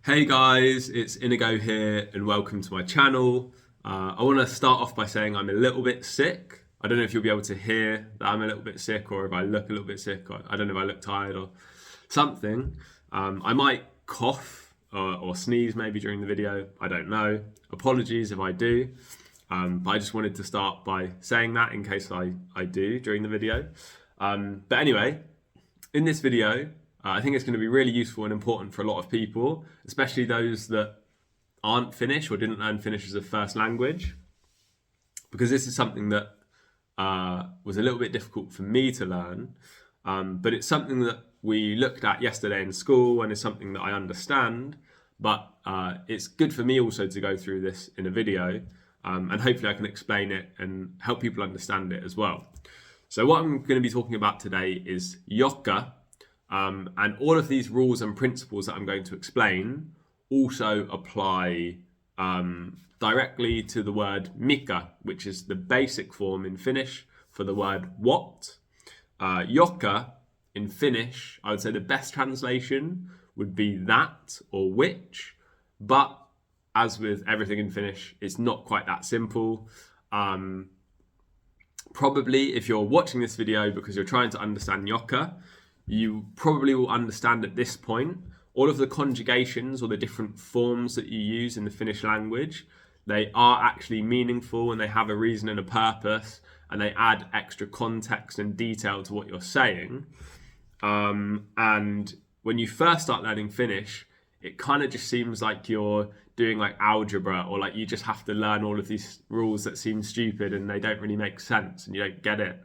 Hey guys, it's Inigo here and welcome to my channel. I want to start off by saying I'm a little bit sick. I don't know if you'll be able to hear that I'm a little bit sick or if I look a little bit sick. Or I don't know if I look tired or something. I might cough or sneeze maybe during the video. I don't know. Apologies if I do. But I just wanted to start by saying that in case I do during the video. But anyway, in this video, I think it's going to be really useful and important for a lot of people, especially those that aren't Finnish or didn't learn Finnish as a first language, because this is something that was a little bit difficult for me to learn, but it's something that we looked at yesterday in school and is something that I understand, but it's good for me also to go through this in a video, and hopefully I can explain it and help people understand it as well. So what I'm going to be talking about today is Joka. And all of these rules and principles that I'm going to explain also apply directly to the word Mikä, which is the basic form in Finnish for the word what. Joka in Finnish, I would say the best translation would be that or which, but as with everything in Finnish, it's not quite that simple. Probably if you're watching this video because you're trying to understand Joka, you probably will understand at this point all of the conjugations or the different forms that you use in the Finnish language. They are actually meaningful and they have a reason and a purpose, and they add extra context and detail to what you're saying. And when you first start learning Finnish, it kind of just seems like you're doing like algebra, or like you just have to learn all of these rules that seem stupid and they don't really make sense and you don't get it.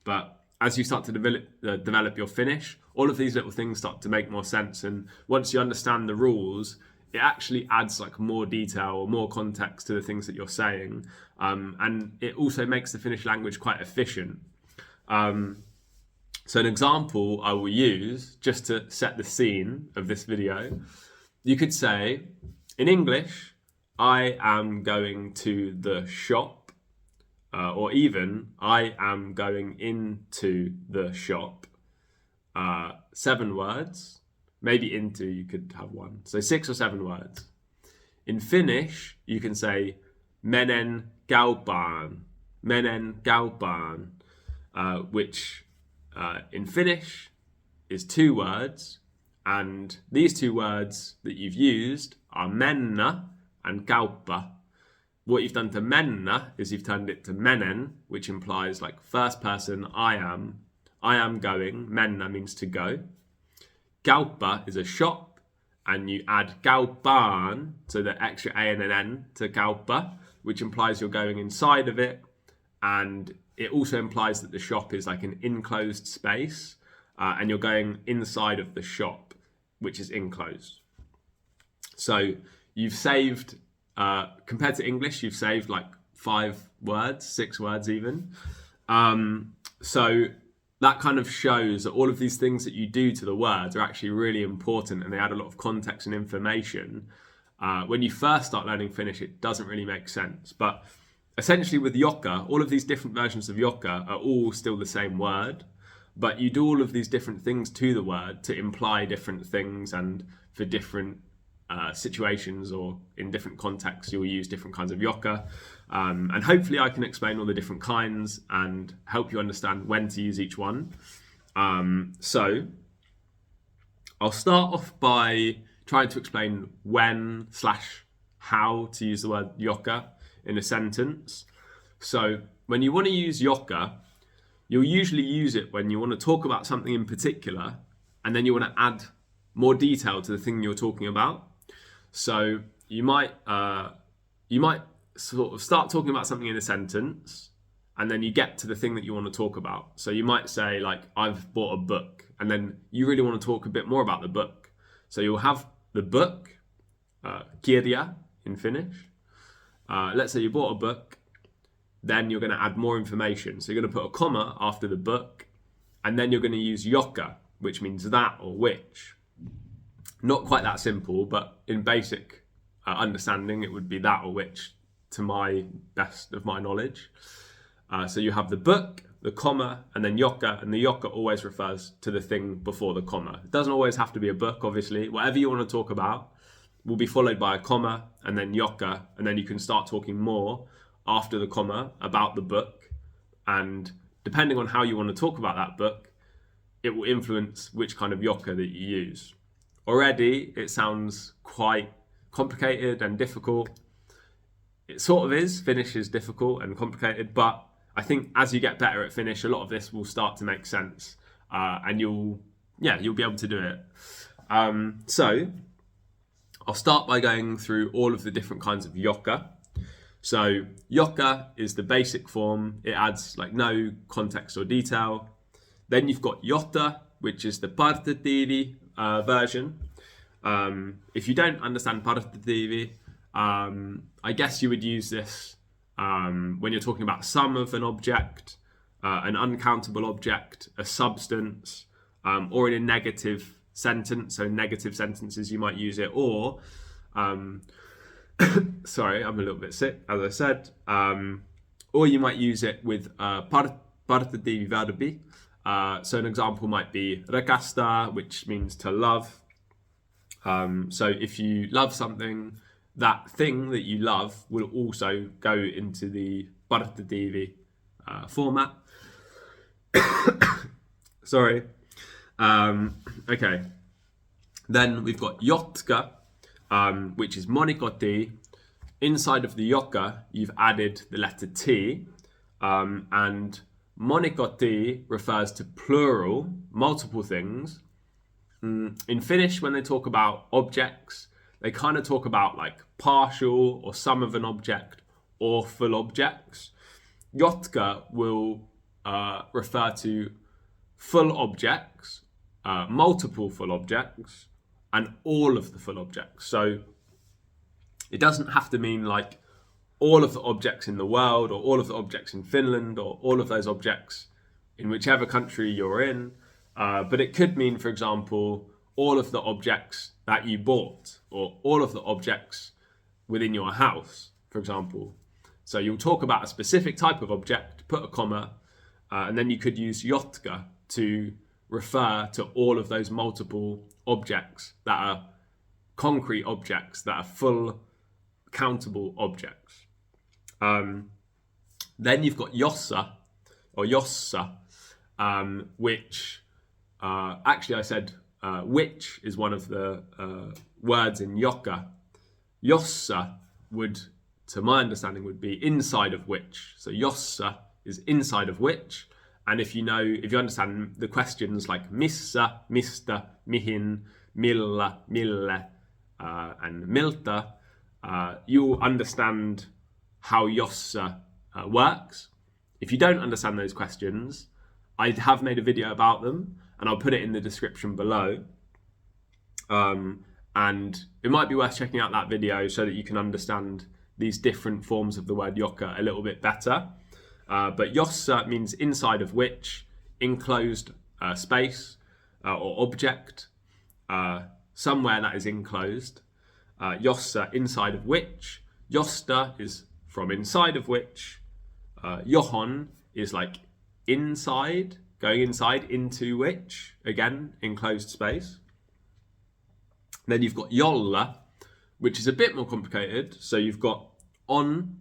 But as you start to develop your Finnish, all of these little things start to make more sense. And once you understand the rules, it actually adds like more detail or more context to the things that you're saying. And it also makes the Finnish language quite efficient. So an example I will use just to set the scene of this video, you could say, in English, I am going to the shop. Or even, I am going into the shop. 7 words. Maybe into, you could have 1. So 6 or 7 words. In Finnish, you can say, menen kauppaan. Menen kauppaan. Which in Finnish is 2 words. And these 2 words that you've used are mennä and kauppa. What you've done to mennä is you've turned it to menen, which implies like first person, I am going. Mennä means to go. Kauppa is a shop, and you add kauppaan, so the extra A and an N to kauppa, which implies you're going inside of it. And it also implies that the shop is like an enclosed space, and you're going inside of the shop, which is enclosed. So you've saved... compared to English, you've saved like 5 words, 6 words even. So that kind of shows that all of these things that you do to the words are actually really important, and they add a lot of context and information. When you first start learning Finnish, it doesn't really make sense. But essentially with Joka, all of these different versions of Joka are all still the same word, but you do all of these different things to the word to imply different things, and for different situations or in different contexts you'll use different kinds of Joka, and hopefully I can explain all the different kinds and help you understand when to use each one. So I'll start off by trying to explain when/how to use the word Joka in a sentence. So when you want to use Joka, you'll usually use it when you want to talk about something in particular, and then you want to add more detail to the thing you're talking about. So you might sort of start talking about something in a sentence, and then you get to the thing that you want to talk about. So you might say like, I've bought a book, and then you really want to talk a bit more about the book. So you'll have the book, kirja in Finnish. Let's say you bought a book, then you're going to add more information. So you're going to put a comma after the book, and then you're going to use Joka, which means that or which. Not quite that simple, but in basic understanding, it would be that or which, to my best of my knowledge. So you have the book, the comma, and then Joka, and the Joka always refers to the thing before the comma. It doesn't always have to be a book, obviously. Whatever you want to talk about, will be followed by a comma and then Joka, and then you can start talking more after the comma about the book. And depending on how you want to talk about that book, it will influence which kind of Joka that you use. Already, it sounds quite complicated and difficult. It sort of is. Finnish is difficult and complicated, but I think as you get better at Finnish, a lot of this will start to make sense, and you'll be able to do it. So I'll start by going through all of the different kinds of Joka. So Joka is the basic form. It adds like no context or detail. Then you've got Jotta, which is the partitiivi version. If you don't understand partitiivi, I guess you would use this when you're talking about some of an object, an uncountable object, a substance, or in a negative sentence. So negative sentences, you might use it, or sorry, I'm a little bit sick, as I said. Or you might use it with partitiivi verbi. So an example might be rakastaa, which means to love. So if you love something, that thing that you love will also go into the partitiivi format. Sorry. Okay. Then we've got jotka, which is monikoti. Inside of the Joka, you've added the letter T, and monikoti refers to plural, multiple things. In Finnish, when they talk about objects, they kind of talk about like partial or some of an object or full objects. Jotka will refer to full objects, multiple full objects, and all of the full objects. So it doesn't have to mean like all of the objects in the world, or all of the objects in Finland, or all of those objects in whichever country you're in. But it could mean, for example, all of the objects that you bought, or all of the objects within your house, for example. So you'll talk about a specific type of object, put a comma, and then you could use jotka to refer to all of those multiple objects that are concrete objects, that are full countable objects. Then you've got jossa or jossa, which actually I said which is one of the words in Joka. Jossa would, to my understanding, would be inside of which. So jossa is inside of which. And if you understand the questions like Missä, Mistä, Mihin, Milla, Mille, and Milta, you'll understand how jossa works. If you don't understand those questions, I have made a video about them, and I'll put it in the description below. And it might be worth checking out that video so that you can understand these different forms of the word Joka a little bit better. But jossa means inside of which, enclosed space or object, somewhere that is enclosed. Jossa, inside of which. Josta is from inside of which. Johon is like inside, going inside into which, again, enclosed space. Then you've got jolla, which is a bit more complicated. So you've got on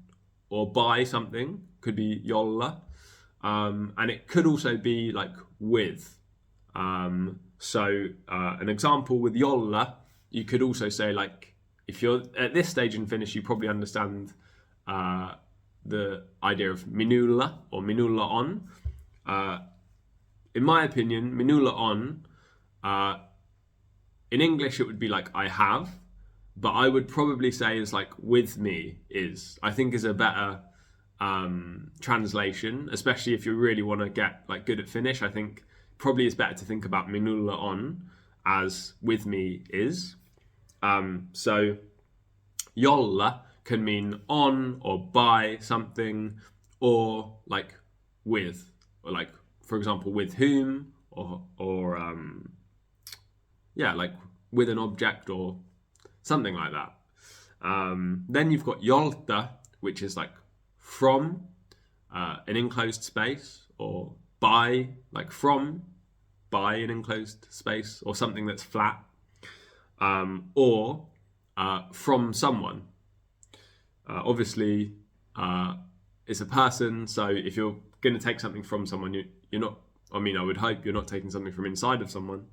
or by something, could be jolla. And it could also be like with. So an example with jolla, you could also say like, if you're at this stage in Finnish, you probably understand the idea of minulla or minulla on. In my opinion, minulla on, in English it would be like I have, but I would probably say is like with me is, I think is a better translation, especially if you really want to get like good at Finnish. I think probably it's better to think about minulla on as with me is. So jolla can mean on or by something, or like with, or like, for example, with whom, or like with an object or something like that. Then you've got jolta, which is like from an enclosed space, or by, like from, by an enclosed space, or something that's flat. Or from someone. Obviously, it's a person, so if you're going to take something from someone, you're not, I mean, I would hope you're not taking something from inside of someone.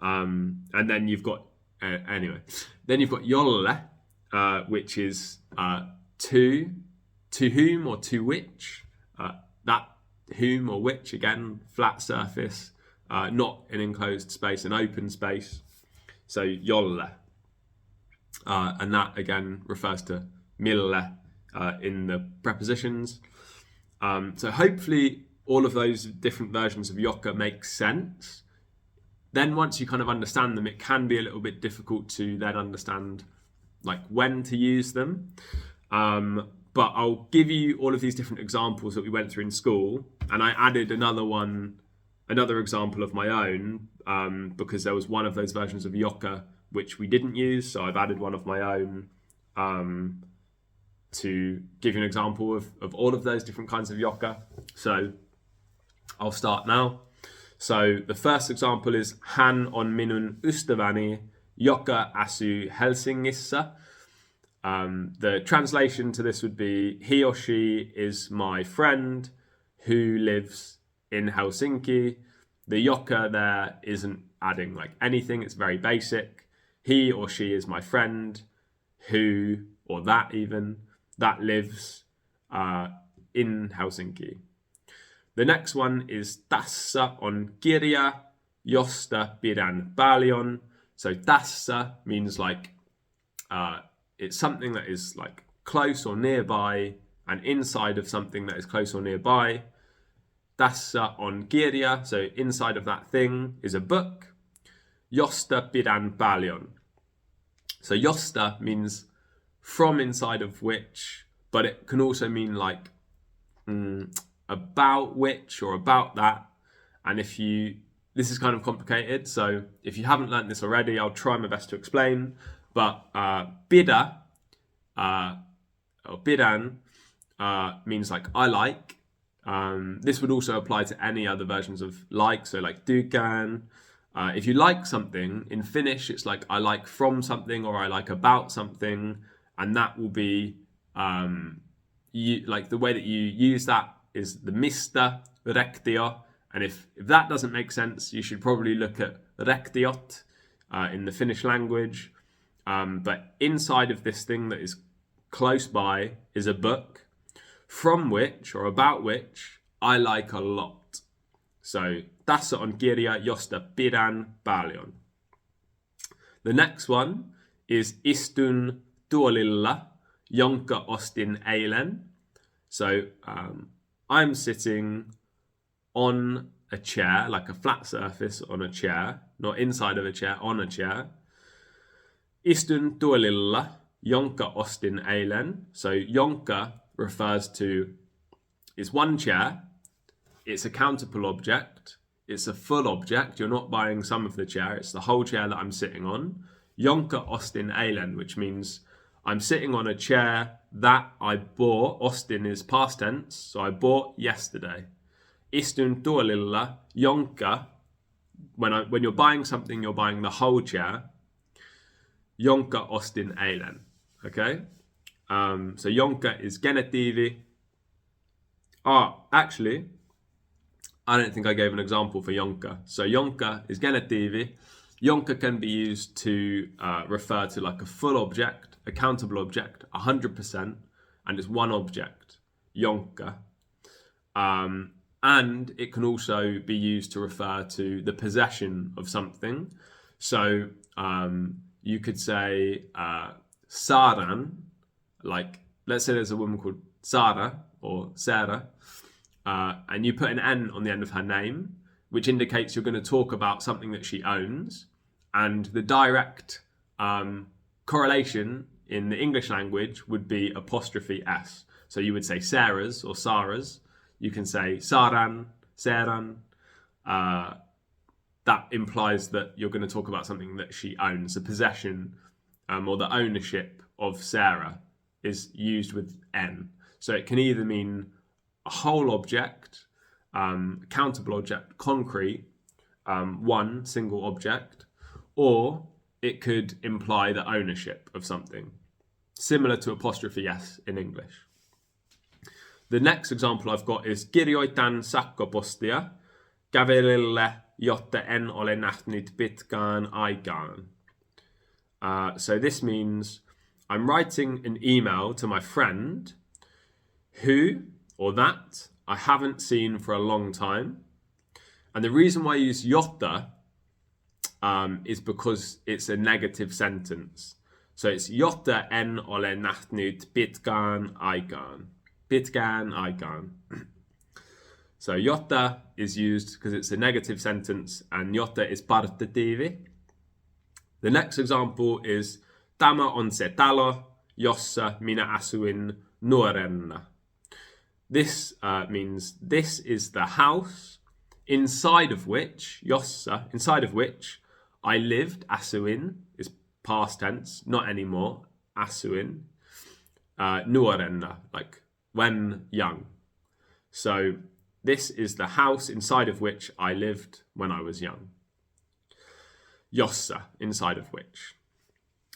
And then you've got, then you've got jolle, which is to whom or to which. That whom or which, again, flat surface, not an enclosed space, an open space. So jolle. And that, again, refers to Mille in the prepositions. So hopefully all of those different versions of Joka make sense. Then once you kind of understand them, it can be a little bit difficult to then understand like when to use them. But I'll give you all of these different examples that we went through in school, and I added another example of my own, because there was one of those versions of Joka which we didn't use, so I've added one of my own to give you an example of all of those different kinds of Joka. So I'll start now. So the first example is hän on minun ystäväni, joka asuu Helsingissä. The translation to this would be, he or she is my friend who lives in Helsinki. The joka there isn't adding like anything, it's very basic. He or she is my friend who, or that even, that lives in Helsinki. The next one is tässä on kirja, josta pidän paljon. So tässä means like it's something that is like close or nearby, and inside of something that is close or nearby. Tässä on kirja, so inside of that thing is a book. Josta pidän paljon. So josta means from inside of which, but it can also mean like about which or about that. And this is kind of complicated, so if you haven't learned this already, I'll try my best to explain. But pidä or pidän means like I like. This would also apply to any other versions of like, so like tykkään. If you like something, in Finnish it's like I like from something or I like about something, and that will be like the way that you use that is the mistä rektio, and if that doesn't make sense, you should probably look at rektiot in the Finnish language. But inside of this thing that is close by is a book, from which or about which I like a lot. So tässä on kirja, josta pidän paljon. The next one is istun tuolilla, jonka ostin eilen. So I'm sitting on a chair, like a flat surface on a chair, not inside of a chair, on a chair. Istun tuolilla, jonka ostin eilen. So jonka refers to, it's one chair, it's a countable object, it's a full object, you're not buying some of the chair, it's the whole chair that I'm sitting on. Jonka ostin eilen, which means I'm sitting on a chair that I bought. Ostin is past tense, so I bought yesterday. Istun tuolilla, jonka, when you're buying something, you're buying the whole chair. Jonka ostin eilen. Okay? So jonka is genitiivi. Actually, I don't think I gave an example for jonka. So jonka is genitiivi. Jonka can be used to refer to like a full object, a countable object, 100%, and it's one object, jonka. And it can also be used to refer to the possession of something. So you could say Saran, like let's say there's a woman called Sara or Sarah, and you put an N on the end of her name, which indicates you're going to talk about something that she owns. And the direct correlation in the English language would be apostrophe S. So you would say Sarah's or Sarah's. You can say Saran, Saran. That implies that you're going to talk about something that she owns. The possession or the ownership of Sarah is used with N. So it can either mean a whole object, countable object, concrete, one single object, or it could imply the ownership of something, similar to apostrophe S in English. The next example I've got is kirjoitan sähköpostia kaverille, jotta en ole nähnyt pitkään aikaan. So this means I'm writing an email to my friend who, or that, I haven't seen for a long time. And the reason why I use jotta is because it's a negative sentence. So it's jotta en ole nähnyt pitkään aikaan. Pitkään aikaan. So jotta is used because it's a negative sentence and jotta is partitiivi. The next example is tämä on se talo, jossa minä asuin nuorena. This means this is the house inside of which, inside of which I lived. Asuin is past tense, not anymore. Asuin. Nuorena, like when young. So this is the house inside of which I lived when I was young. Jossa, inside of which.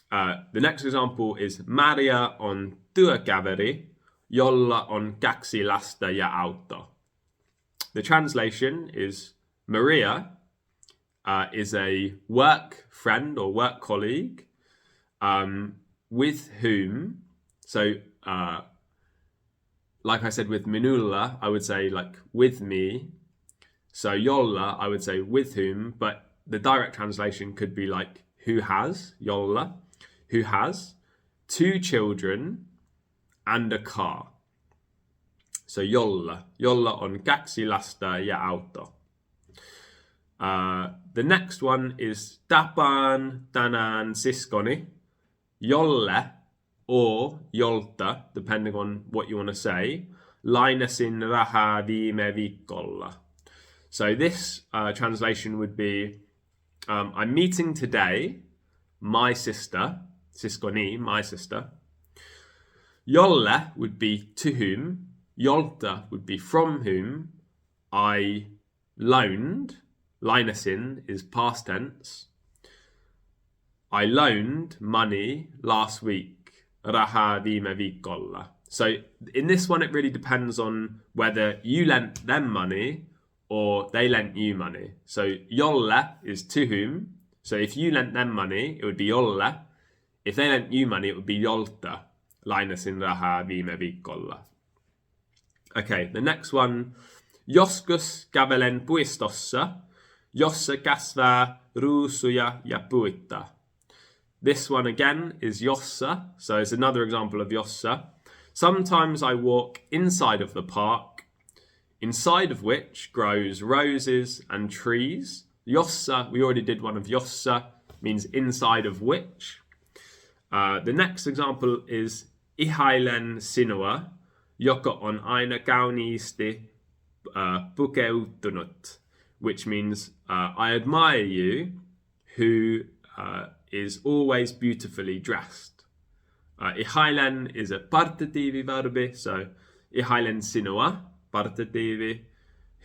The next example is Maria on työkaveri, jolla on 2 lasta ja auto. The translation is Maria is a work friend or work colleague with whom, so like I said with minulla, I would say like with me. So jolla, I would say with whom, but the direct translation could be like who has, jolla, who has 2 children and a car. So jolla on 2 lasta ja auto. The next one is tapaan tänään siskoni, jolle or jolta, depending on what you want to say, lainasin rahaa viime viikolla. So this translation would be, I'm meeting today my sister, siskoni, my sister. Jolle would be to whom, jolta would be from whom, I loaned, lainasin is past tense. I loaned money last week, rahaa viime viikolla. So in this one, it really depends on whether you lent them money or they lent you money. So jolle is to whom. So if you lent them money, it would be jolle. If they lent you money, it would be jolta. Lainasin rahaa viime viikolla. Okay, the next one. Joskus kävelen puistossa, jossa kasvaa ruusuja ja puita. This one again is jossa, so it's another example of jossa. Sometimes I walk inside of the park, inside of which grows roses and trees. Jossa, we already did one of jossa, means inside of which. The next example is ihailen sinua, joka on aina kauniisti pukeutunut, which means I admire you, who is always beautifully dressed. Ihailen is a partitiivi verbi, so ihailen sinua, partitiivi,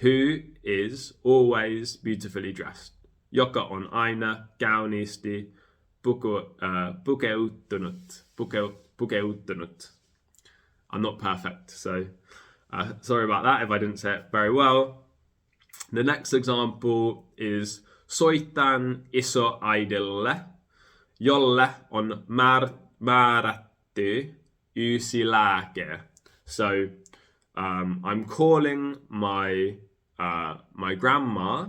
who is always beautifully dressed. Joka on aina kauniisti pukeutunut. I'm not perfect, so sorry about that if I didn't say it very well. The next example is soitan isoäidille, jolle on määrätty uusi lääke. So I'm calling my grandma,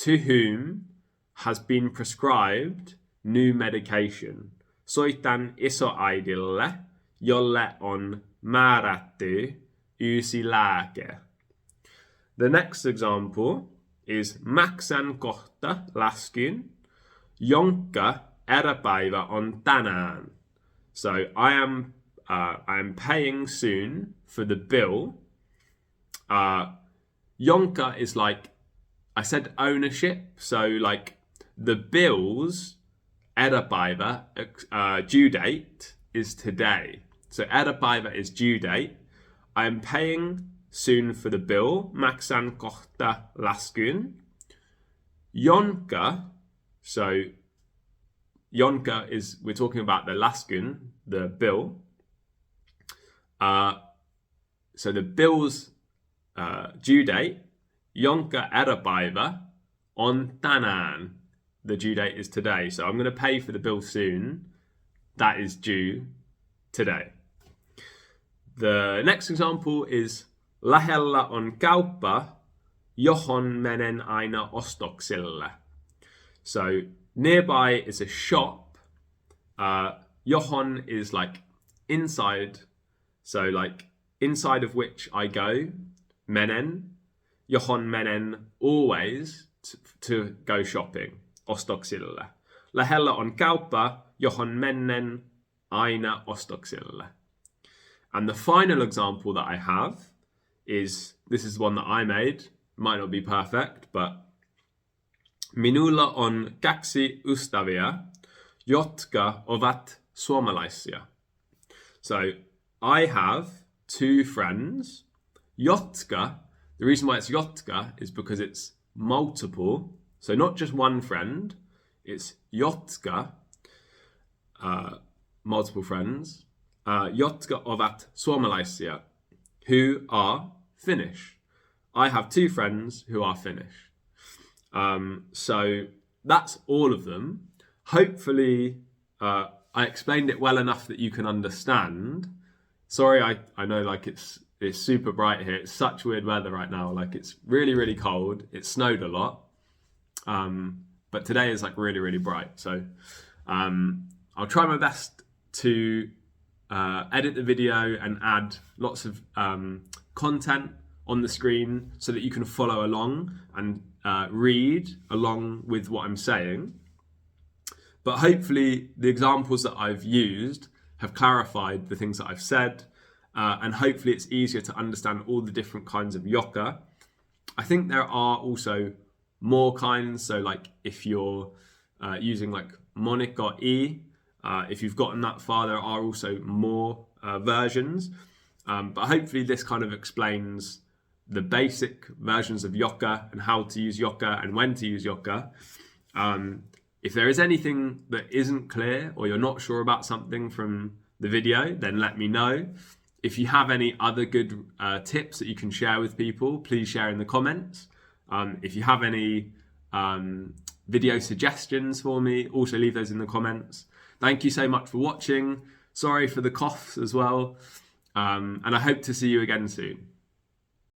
to whom has been prescribed new medication. Soitan isoäidille, jolle on määrätty uusi lääke. The next example is maksan kohta laskun, jonka eräpäivä on tänään. So I am paying soon for the bill. Jonka is like, I said ownership, so like the bill's eräpäivä, due date is today. So eräpäivä is due date. I am paying soon for the bill. Maksan kohta laskun. Jonka, so Jonka we're talking about the laskun, the bill. So the bill's due date, jonka eräpäivä on tänään. The due date is today. So I'm going to pay for the bill soon. That is due today. The next example is lähellä on kauppa, johon menen aina ostoksille. So nearby is a shop. Johon is like inside. So like inside of which I go. Menen. Johon menen always to go shopping. Ostoksille. Lähellä on kauppa, johon menen aina ostoksille. And the final example that I have this is one that I made. Might not be perfect, but minulla on 2 ystäviä, jotka ovat suomalaisia. So I have 2 friends, jotka. The reason why it's jotka is because it's multiple. So not just one friend, it's jotka, multiple friends, jotka ovat suomalaisia, who are Finnish. I have 2 friends who are Finnish. So that's all of them. Hopefully, I explained it well enough that you can understand. Sorry, I know like it's super bright here. It's such weird weather right now. Like it's really, really cold. It snowed a lot. But today is like really, really bright. So I'll try my best to edit the video and add lots of content on the screen so that you can follow along and read along with what I'm saying. But hopefully the examples that I've used have clarified the things that I've said, and hopefully it's easier to understand all the different kinds of joka. I think there are also more kinds, so like if you're using like monikko I, if you've gotten that far, there are also more versions. But hopefully this kind of explains the basic versions of joka and how to use joka and when to use joka. If there is anything that isn't clear or you're not sure about something from the video, then let me know. If you have any other good tips that you can share with people, please share in the comments. If you have any video suggestions for me, also leave those in the comments. Thank you so much for watching. Sorry for the coughs as well. And I hope to see you again soon.